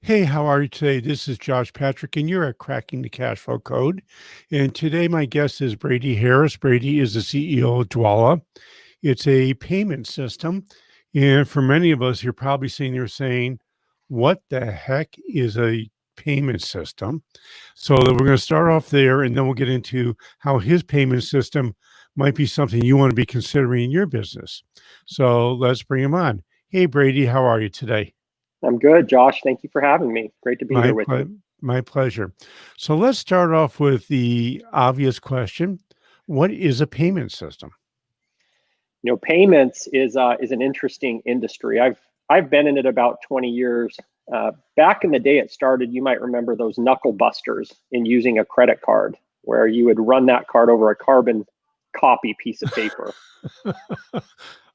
Hey, how are you today? This is Josh Patrick, and you're at Cracking the Cash Flow Code. And today, my guest is Brady Harris. Brady is the CEO of Dwala. It's a payment system. And for many of us, you're probably sitting there saying, what the heck is a payment system? So we're going to start off there, and then we'll get into how his payment system might be something you want to be considering in your business. So let's bring him on. Hey, Brady, how are you today? I'm good, Josh. Thank you for having me. Great to be My here with ple- you. my pleasure. So let's start off with the obvious question. What is a payment system? Payments is an interesting industry. I've been in it about 20 years. Back in the day it started, you might remember those knuckle busters in using a credit card, where you would run that card over a carbon copy piece of paper.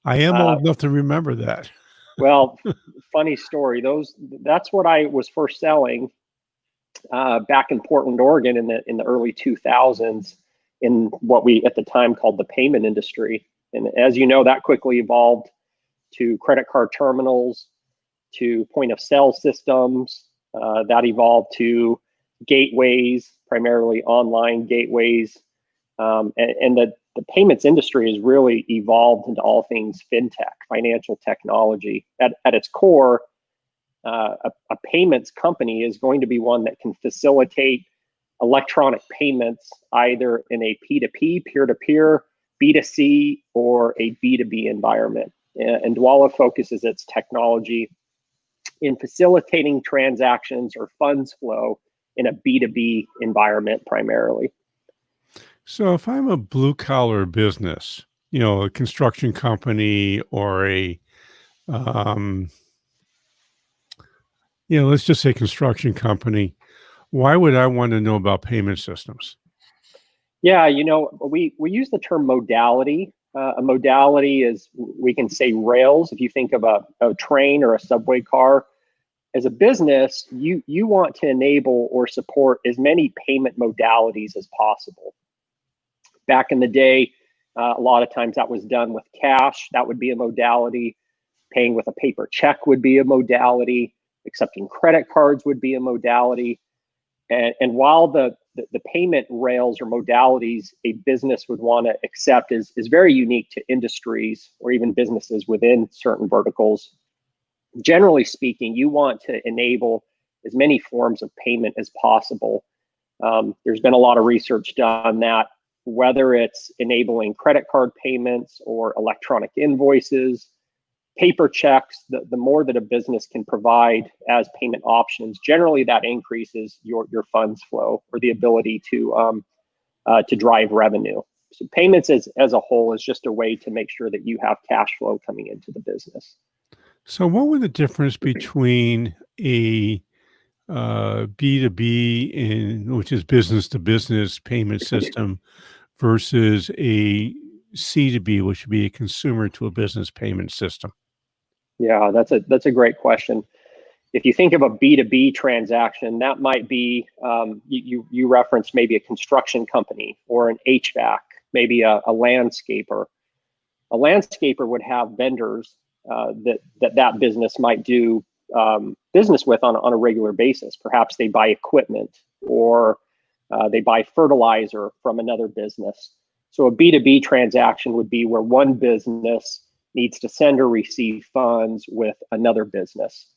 I am Uh, old enough to remember that. well, funny story. That's what I was first selling back in Portland, Oregon, in the early 2000s, in what we at the time called the payment industry. And as you know, that quickly evolved to credit card terminals, to point of sale systems. That evolved to gateways, primarily online gateways. And the payments industry has really evolved into all things fintech, financial technology. At its core, a payments company is going to be one that can facilitate electronic payments either in a P2P, peer-to-peer, B2C, or a B2B environment. And Dwala focuses its technology in facilitating transactions or funds flow in a B2B environment primarily. So if I'm a blue collar business, a construction company or um, let's just say construction company, why would I want to know about payment systems? Yeah, we use the term modality. A modality is, we can say, rails. If you think of a train or a subway car, as a business, you want to enable or support as many payment modalities as possible. Back in the day, a lot of times that was done with cash. That would be a modality. Paying with a paper check would be a modality. Accepting credit cards would be a modality. And while the payment rails or modalities a business would want to accept is very unique to industries or even businesses within certain verticals, generally speaking, you want to enable as many forms of payment as possible. There's been a lot of research done that whether it's enabling credit card payments or electronic invoices, paper checks, the more that a business can provide as payment options, generally that increases your funds flow or the ability to drive revenue. So payments as a whole is just a way to make sure that you have cash flow coming into the business. So what would the difference between a B2B, which is business to business payment system, versus a C2B, which would be a consumer to a business payment system? Yeah, that's a great question. If you think of a B2B transaction, that might be, you referenced maybe a construction company or an HVAC, maybe a landscaper. A landscaper would have vendors that business might do business with on a regular basis. Perhaps they buy equipment, or they buy fertilizer from another business. So a B2B transaction would be where one business needs to send or receive funds with another business.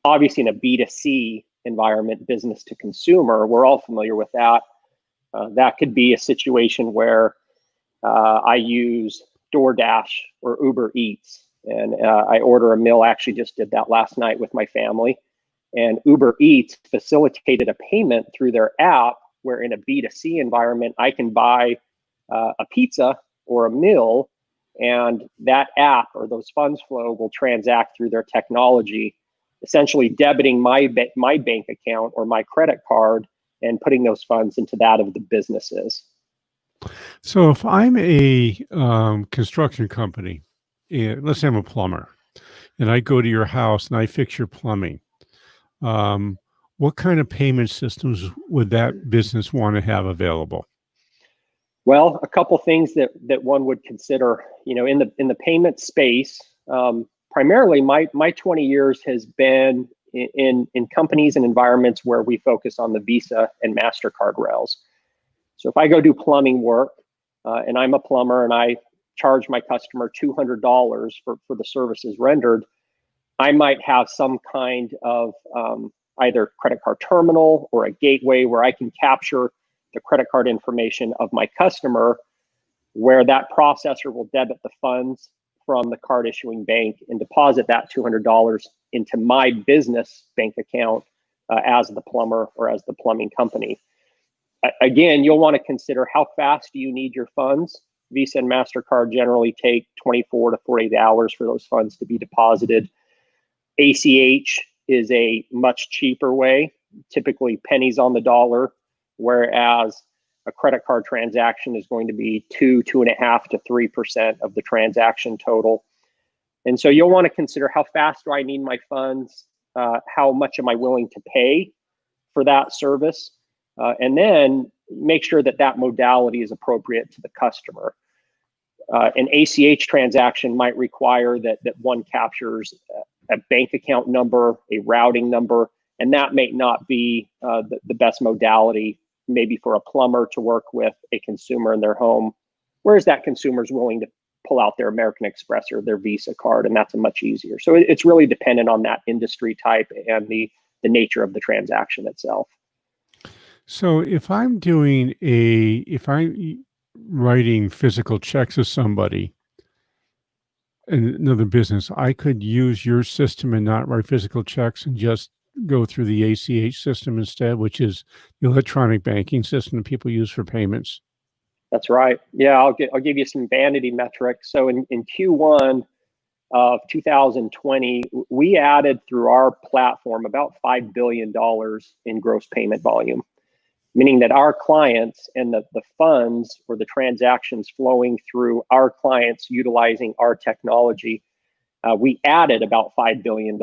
Obviously, in a B2C environment, business to consumer, we're all familiar with that. That could be a situation where I use DoorDash or Uber Eats, and I order a meal. I actually just did that last night with my family. And Uber Eats facilitated a payment through their app, where in a B2C environment, I can buy a pizza or a meal, and that app or those funds flow will transact through their technology, essentially debiting my bank account or my credit card and putting those funds into that of the businesses. So if I'm a construction company, let's say I'm a plumber, and I go to your house and I fix your plumbing, what kind of payment systems would that business want to have available? Well, a couple things that one would consider, in the payment space. Primarily, my 20 years has been in companies and environments where we focus on the Visa and MasterCard rails. So if I go do plumbing work, and I'm a plumber and I charge my customer $200 for the services rendered, I might have some kind of either credit card terminal or a gateway where I can capture the credit card information of my customer, where that processor will debit the funds from the card issuing bank and deposit that $200 into my business bank account as the plumber or as the plumbing company. Again, you'll want to consider how fast do you need your funds. Visa and MasterCard generally take 24 to 48 hours for those funds to be deposited. ACH is a much cheaper way, typically pennies on the dollar, whereas a credit card transaction is going to be 2.5% to 3% of the transaction total. And so you'll want to consider how fast do I need my funds, how much am I willing to pay for that service, and then make sure that that modality is appropriate to the customer. An ACH transaction might require that one captures a bank account number, a routing number, and that may not be the best modality maybe for a plumber to work with a consumer in their home, whereas that consumer is willing to pull out their American Express or their Visa card, and that's a much easier. So it's really dependent on that industry type and the nature of the transaction itself. So if I'm writing physical checks to somebody in another business, I could use your system and not write physical checks and just go through the ACH system instead, which is the electronic banking system that people use for payments. That's right. Yeah, I'll give you some vanity metrics. So in Q1 of 2020, we added through our platform about $5 billion in gross payment volume, meaning that our clients and the funds or the transactions flowing through our clients utilizing our technology, we added about $5 billion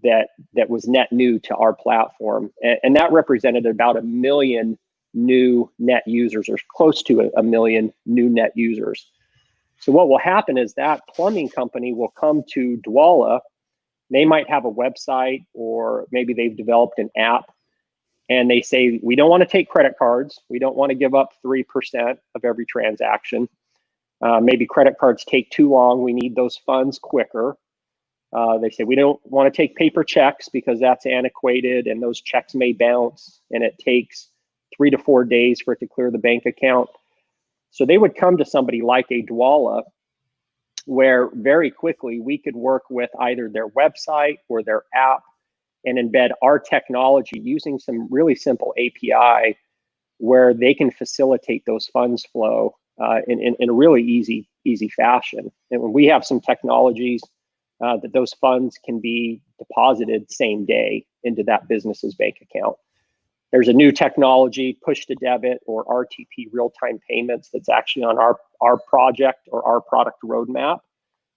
that was net new to our platform. And that represented about 1 million new net users, or close to 1 million new net users. So what will happen is that plumbing company will come to Dwolla. They might have a website, or maybe they've developed an app, and they say, we don't want to take credit cards. We don't want to give up 3% of every transaction. Maybe credit cards take too long. We need those funds quicker. They say, we don't want to take paper checks because that's antiquated and those checks may bounce and it takes 3 to 4 days for it to clear the bank account. So they would come to somebody like a Dwolla, where very quickly we could work with either their website or their app and embed our technology using some really simple API where they can facilitate those funds flow in a really easy fashion. And when we have some technologies that those funds can be deposited same day into that business's bank account. There's a new technology, push to debit or RTP, real-time payments, that's actually on our project or our product roadmap,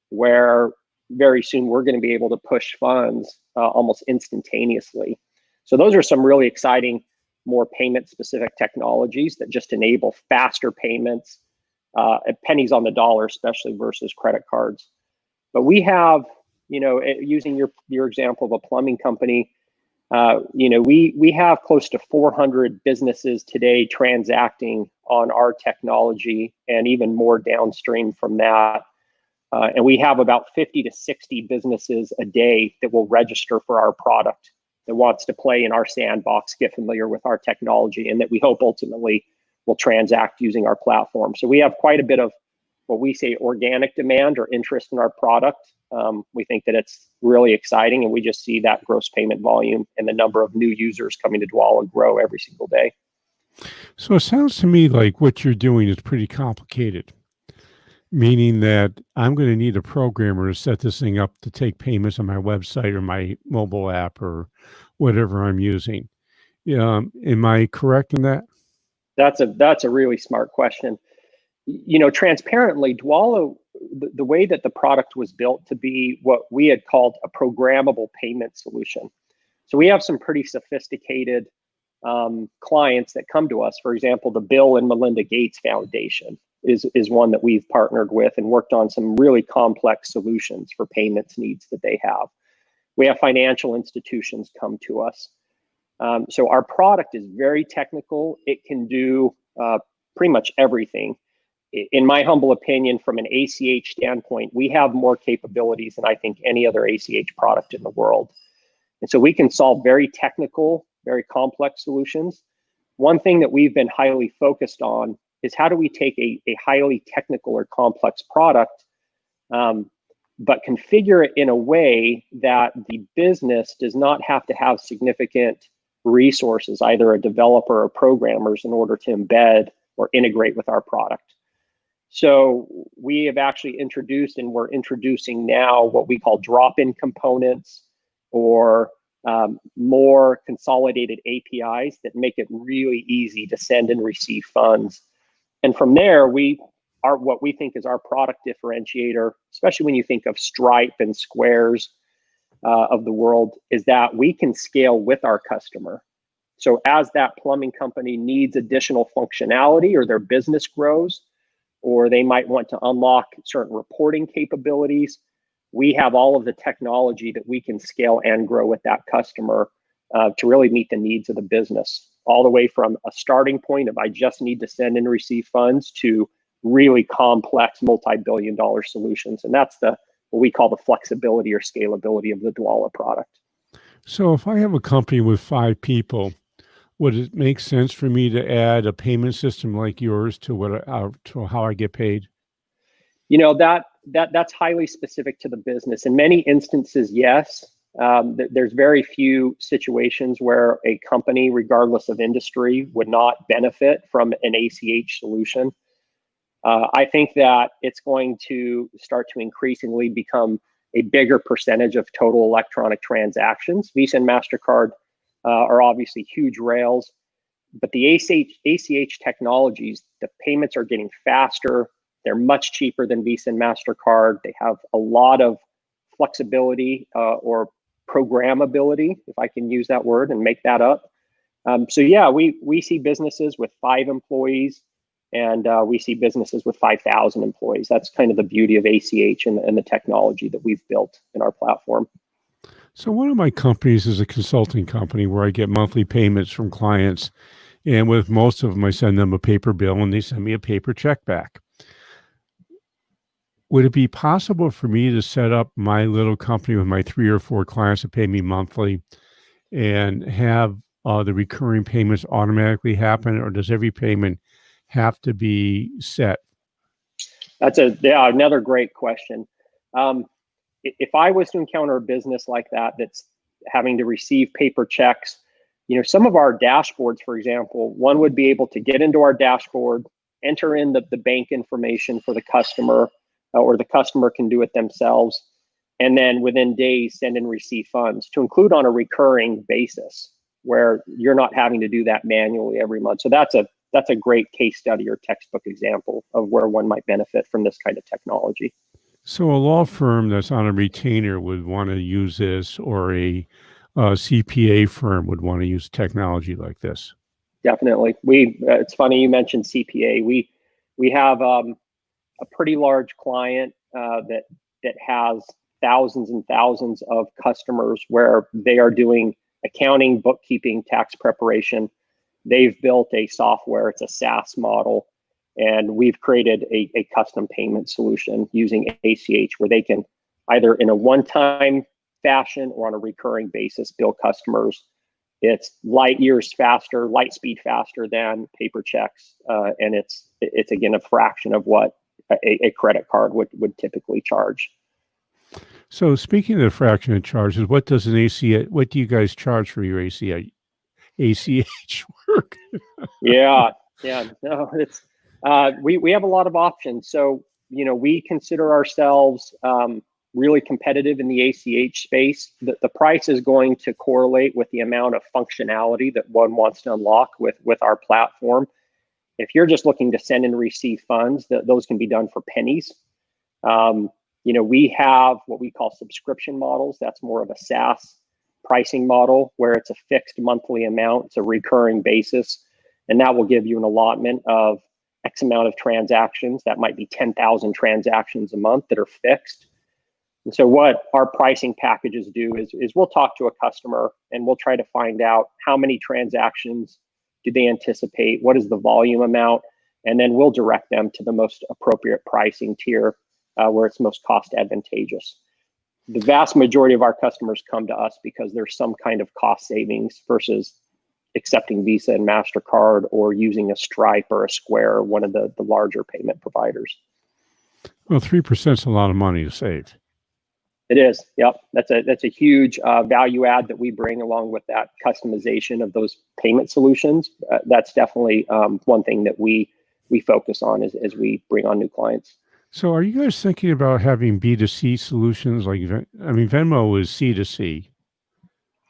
where very soon we're going to be able to push funds almost instantaneously. So those are some really exciting, more payment-specific technologies that just enable faster payments at pennies on the dollar, especially versus credit cards. But we have, using your example of a plumbing company, we have close to 400 businesses today transacting on our technology, and even more downstream from that. And we have about 50 to 60 businesses a day that will register for our product, that wants to play in our sandbox, get familiar with our technology, and that we hope ultimately will transact using our platform. So we have quite a bit of what we say organic demand or interest in our product. We think that it's really exciting, and we just see that gross payment volume and the number of new users coming to Dwolla grow every single day. So it sounds to me like what you're doing is pretty complicated, meaning that I'm going to need a programmer to set this thing up to take payments on my website or my mobile app or whatever I'm using. Am I correct in that? That's a really smart question. Transparently, Dwolla, the way that the product was built to be what we had called a programmable payment solution. So we have some pretty sophisticated clients that come to us. For example, the Bill and Melinda Gates Foundation is one that we've partnered with and worked on some really complex solutions for payments needs that they have. We have financial institutions come to us. So our product is very technical. It can do pretty much everything. In my humble opinion, from an ACH standpoint, we have more capabilities than I think any other ACH product in the world. And so we can solve very technical, very complex solutions. One thing that we've been highly focused on is how do we take a highly technical or complex product, but configure it in a way that the business does not have to have significant resources, either a developer or programmers, in order to embed or integrate with our product. So we have actually introduced, and we're introducing now, what we call drop-in components, or more consolidated APIs that make it really easy to send and receive funds. And from there, what we think is our product differentiator, especially when you think of Stripe and Squares of the world, is that we can scale with our customer. So as that plumbing company needs additional functionality, or their business grows, or they might want to unlock certain reporting capabilities, we have all of the technology that we can scale and grow with that customer to really meet the needs of the business, all the way from a starting point of I just need to send and receive funds to really complex multi-billion-dollar solutions. And that's what we call the flexibility or scalability of the Dwolla product. So if I have a company with 5 people, would it make sense for me to add a payment system like yours to how I get paid? You know, that's highly specific to the business. In many instances, yes. There's very few situations where a company, regardless of industry, would not benefit from an ACH solution. I think that it's going to start to increasingly become a bigger percentage of total electronic transactions. Visa and MasterCard are obviously huge rails, but the ACH technologies, the payments are getting faster. They're much cheaper than Visa and MasterCard. They have a lot of flexibility or programmability, if I can use that word and make that up. So yeah, we see businesses with 5 employees, and we see businesses with 5,000 employees. That's kind of the beauty of ACH and the technology that we've built in our platform. So one of my companies is a consulting company where I get monthly payments from clients, and with most of them, I send them a paper bill and they send me a paper check back. Would it be possible for me to set up my little company with my 3 or 4 clients that pay me monthly and have the recurring payments automatically happen, or does every payment have to be set? That's another great question. If I was to encounter a business like that that's having to receive paper checks, you know, some of our dashboards, for example, one would be able to get into our dashboard, enter in the bank information for the customer, or the customer can do it themselves, and then within days send and receive funds, to include on a recurring basis where you're not having to do that manually every month. So that's a great case study or textbook example of where one might benefit from this kind of technology. So a law firm that's on a retainer would want to use this, or a CPA firm would want to use technology like this? Definitely. It's funny you mentioned CPA. We have a pretty large client that has thousands and thousands of customers where they are doing accounting, bookkeeping, tax preparation. They've built a software, it's a SaaS model, and we've created a custom payment solution using ACH where they can either in a one-time fashion or on a recurring basis bill customers. It's light speed faster than paper checks, and it's again a fraction of what a credit card would typically charge. So speaking of the fraction of charges, what do you guys charge for your ACH work? Yeah. No, it's we have a lot of options. So, you know, we consider ourselves really competitive in the ACH space. The price is going to correlate with the amount of functionality that one wants to unlock with our platform. If you're just looking to send and receive funds, those can be done for pennies. You know, we have what we call subscription models. That's more of a SaaS pricing model where it's a fixed monthly amount. It's a recurring basis. And that will give you an allotment of X amount of transactions. That might be 10,000 transactions a month that are fixed. And so what our pricing packages do is we'll talk to a customer and we'll try to find out how many transactions do they anticipate, what is the volume amount, and then we'll direct them to the most appropriate pricing tier where it's most cost advantageous. The vast majority of our customers come to us because there's some kind of cost savings versus accepting Visa and MasterCard or using a Stripe or a Square, one of the larger payment providers. Well, 3% is a lot of money to save. It is. Yep. That's a huge value add that we bring along with that customization of those payment solutions. That's definitely one thing that we focus on as we bring on new clients. So are you guys thinking about having B2C solutions? Like, I mean, Venmo is C2C,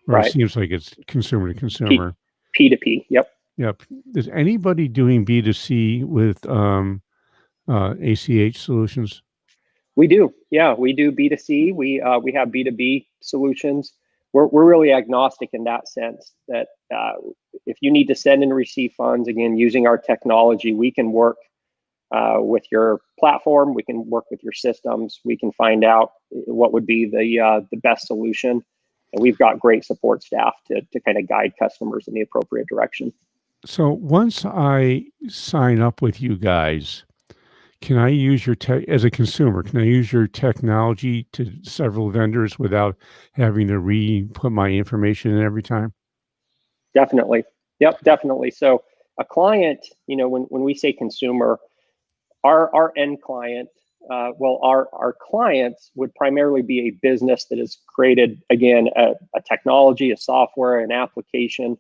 or Right. it seems like it's consumer to consumer. P2P. Yep. Yep. Is anybody doing B2C with ACH solutions? We do. Yeah, we do B2C. We have B2B solutions. We're really agnostic in that sense that if you need to send and receive funds, again, using our technology, we can work with your platform. We can work with your systems. We can find out what would be the best solution. And we've got great support staff to kind of guide customers in the appropriate direction. So once I sign up with you guys, can I use your tech as a consumer? Can I use your technology to several vendors without having to re-put my information in every time? Definitely. Yep, definitely. So a client, when we say consumer, our end client, our clients would primarily be a business that has created, again, a technology, a software, an application.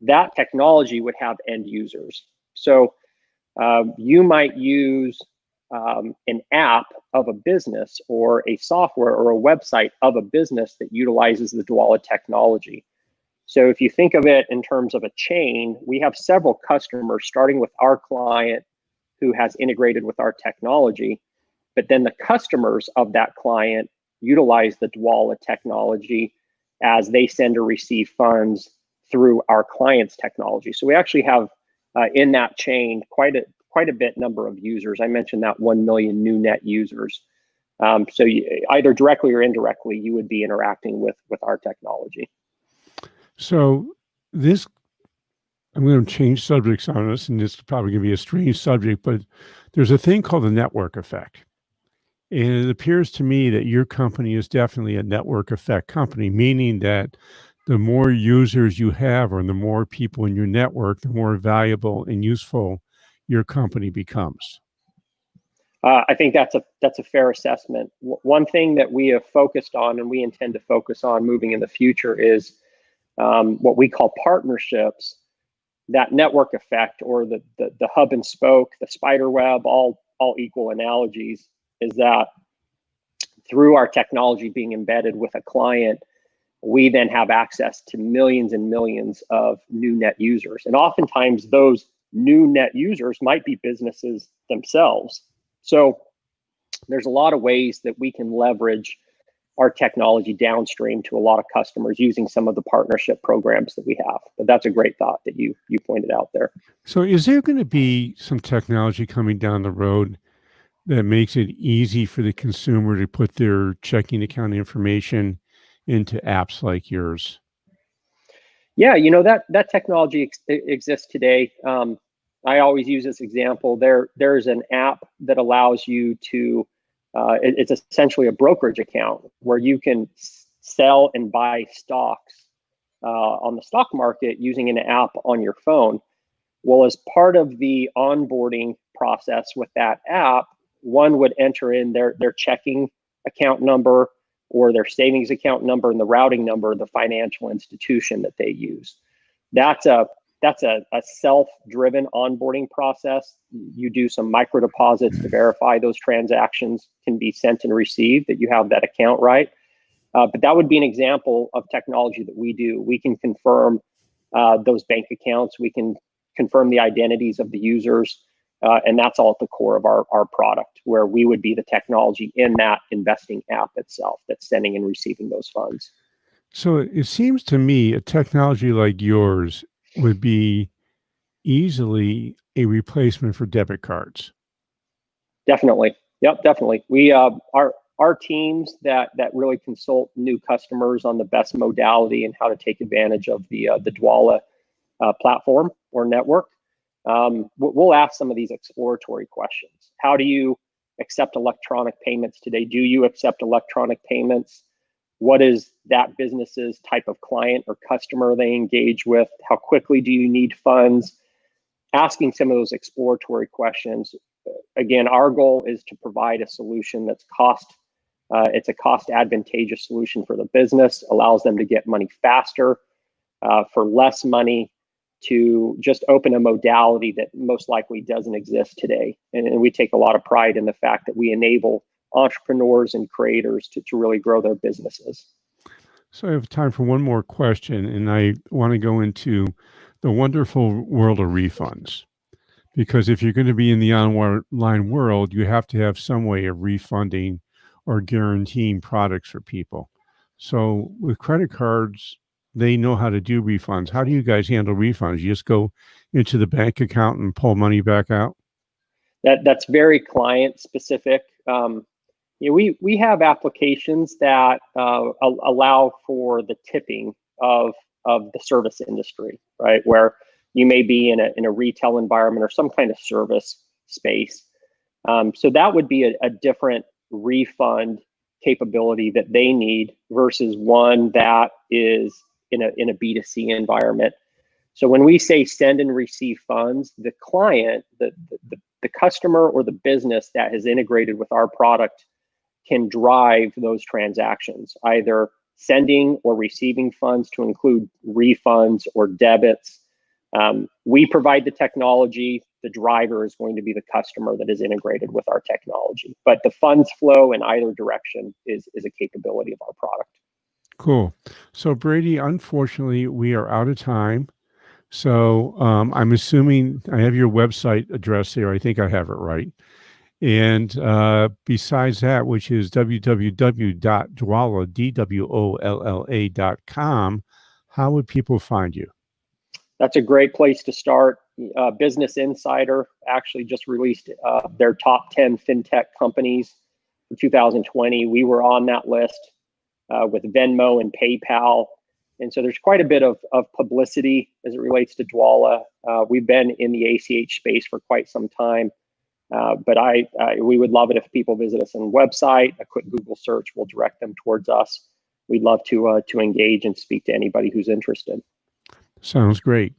That technology would have end users. So you might use an app of a business or a software or a website of a business that utilizes the Dwolla technology. So if you think of it in terms of a chain, we have several customers starting with our client who has integrated with our technology, but then the customers of that client utilize the Dwolla technology as they send or receive funds through our client's technology. So we actually have in that chain quite a bit number of users. I mentioned that 1 million new net users. So either directly or indirectly, you would be interacting with our technology. So this, I'm going to change subjects on us, and this is probably going to be a strange subject, but there's a thing called the network effect. And it appears to me that your company is definitely a network effect company, meaning that the more users you have or the more people in your network, the more valuable and useful your company becomes. I think that's a fair assessment. One thing that we have focused on and we intend to focus on moving in the future is what we call partnerships. That network effect, or the hub and spoke, the spider web, all equal analogies, is that through our technology being embedded with a client, we then have access to millions and millions of new net users. And oftentimes those new net users might be businesses themselves. So there's a lot of ways that we can leverage our technology downstream to a lot of customers using some of the partnership programs that we have. But that's a great thought that you pointed out there. So is there going to be some technology coming down the road that makes it easy for the consumer to put their checking account information into apps like yours? Yeah, that technology exists today. I always use this example. There's an app that allows you to, it's essentially a brokerage account where you can sell and buy stocks on the stock market using an app on your phone. Well, as part of the onboarding process with that app, one would enter in their checking account number or their savings account number and the routing number of the financial institution that they use. That's a self-driven onboarding process. You do some micro deposits to verify those transactions can be sent and received, that you have that account right. But that would be an example of technology that we do. We can confirm those bank accounts. We can confirm the identities of the users. And that's all at the core of our product, where we would be the technology in that investing app itself that's sending and receiving those funds. So it seems to me a technology like yours would be easily a replacement for debit cards. Definitely. Yep, definitely. We our our teams that really consult new customers on the best modality and how to take advantage of the Dwolla platform or network, we'll ask some of these exploratory questions. How do you accept electronic payments today? Do you accept electronic payments? What is that business's type of client or customer they engage with? How quickly do you need funds? Asking some of those exploratory questions. Again, our goal is to provide a solution that's it's a cost advantageous solution for the business, allows them to get money faster, for less money, to just open a modality that most likely doesn't exist today. And we take a lot of pride in the fact that we enable entrepreneurs and creators to really grow their businesses. So I have time for one more question, and I want to go into the wonderful world of refunds. Because if you're going to be in the online world, you have to have some way of refunding or guaranteeing products for people. So with credit cards, they know how to do refunds. How do you guys handle refunds? You just go into the bank account and pull money back out? That's very client specific. We have applications that allow for the tipping of the service industry, right? Where you may be in a retail environment or some kind of service space. So that would be a different refund capability that they need versus one that is in a B2C environment. So when we say send and receive funds, the client, the customer or the business that has integrated with our product can drive those transactions, either sending or receiving funds to include refunds or debits. We provide the technology. The driver is going to be the customer that is integrated with our technology. But the funds flow in either direction is a capability of our product. Cool. So Brady, unfortunately, we are out of time. So I'm assuming I have your website address here. I think I have it right. And besides that, which is www.dwolla.com, how would people find you? That's a great place to start. Business Insider actually just released their top 10 fintech companies for 2020. We were on that list with Venmo and PayPal. And so there's quite a bit of publicity as it relates to Dwolla. We've been in the ACH space for quite some time. But we would love it if people visit us on the website. A quick Google search will direct them towards us. We'd love to engage and speak to anybody who's interested. Sounds great.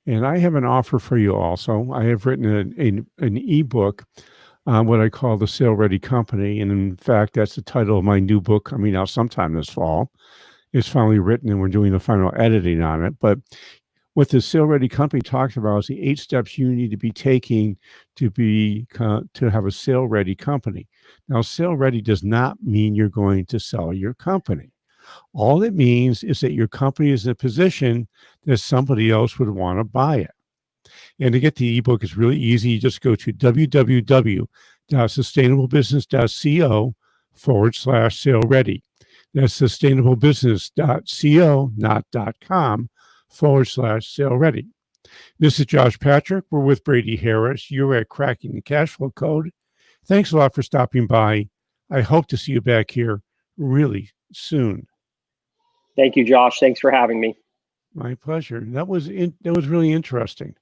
And I have an offer for you also. I have written an ebook on what I call the Sale Ready Company. And in fact, that's the title of my new book coming out sometime this fall. It's finally written and we're doing the final editing on it. But what the Sale Ready Company talks about is the 8 steps you need to be taking to have a sale ready company. Now, sale ready does not mean you're going to sell your company. All it means is that your company is in a position that somebody else would want to buy it. And to get the ebook is really easy. You just go to www.sustainablebusiness.co/sale ready. That's sustainablebusiness.co, not .com, /sale ready. This is Josh Patrick. We're with Brady Harris. You're at Cracking the Cashflow Code. Thanks a lot for stopping by. I hope to see you back here really soon. Thank you, Josh. Thanks for having me. My pleasure. That was really interesting.